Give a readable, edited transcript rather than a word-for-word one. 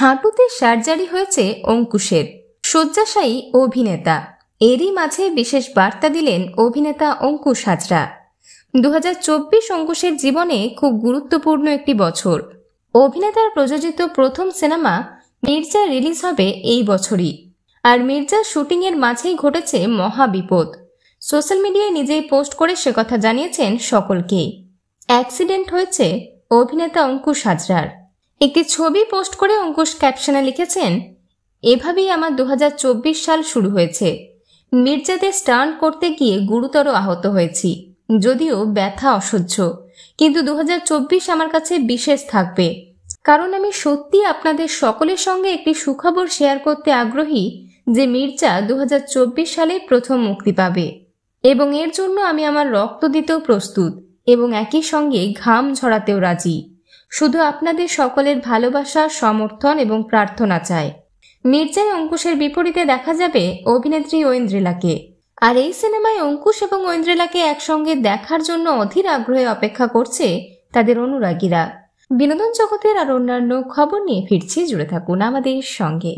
হাঁটুতে সার্জারি হয়েছে অঙ্কুশের। শয্যাশায়ী অভিনেতা, এরই মাঝে বিশেষ বার্তা দিলেন অভিনেতা অঙ্কুশ হাজরা। 2024 অঙ্কুশের জীবনে খুব গুরুত্বপূর্ণ একটি বছর। অভিনেতার প্রযোজিত প্রথম সিনেমা মির্জা রিলিজ হবে এই বছরই। আর মির্জার শুটিংয়ের মাঝেই ঘটেছে মহাবিপদ। সোশ্যাল মিডিয়ায় নিজেই পোস্ট করে সে কথা জানিয়েছেন সকলকে। অ্যাক্সিডেন্ট হয়েছে অভিনেতা অঙ্কুশ হাজরার। একটি ছবি পোস্ট করে অঙ্কুশ ক্যাপশনে লিখেছেন, এভাবেই আমার 2024 সাল শুরু হয়েছে। মির্জাতে স্টান্ট করতে গিয়ে গুরুতর আহত হয়েছি, যদিও ব্যথা অসহ্য, কিন্তু 2024 আমার কাছে বিশেষ থাকবে, কারণ আমি সত্যি আপনাদের সকলের সঙ্গে একটি সুখবর শেয়ার করতে আগ্রহী যে মির্জা 2024 সালে প্রথম মুক্তি পাবে এবং এর জন্য আমি আমার রক্ত দিতেও প্রস্তুত এবং একই সঙ্গে ঘাম ঝরাতেও রাজি। শুধু আপনাদের সকলের ভালোবাসা, সমর্থন এবং প্রার্থনা চাই। মির্জায় অঙ্কুশের বিপরীতে দেখা যাবে অভিনেত্রী ঐন্দ্রিলাকে। আর এই সিনেমায় অঙ্কুশ এবং ঐন্দ্রিলাকে একসঙ্গে দেখার জন্য অধীর আগ্রহে অপেক্ষা করছে তাদের অনুরাগীরা। বিনোদন জগতের আর অন্যান্য খবর নিয়ে ফিরছি, জুড়ে থাকুন আমাদের সঙ্গে।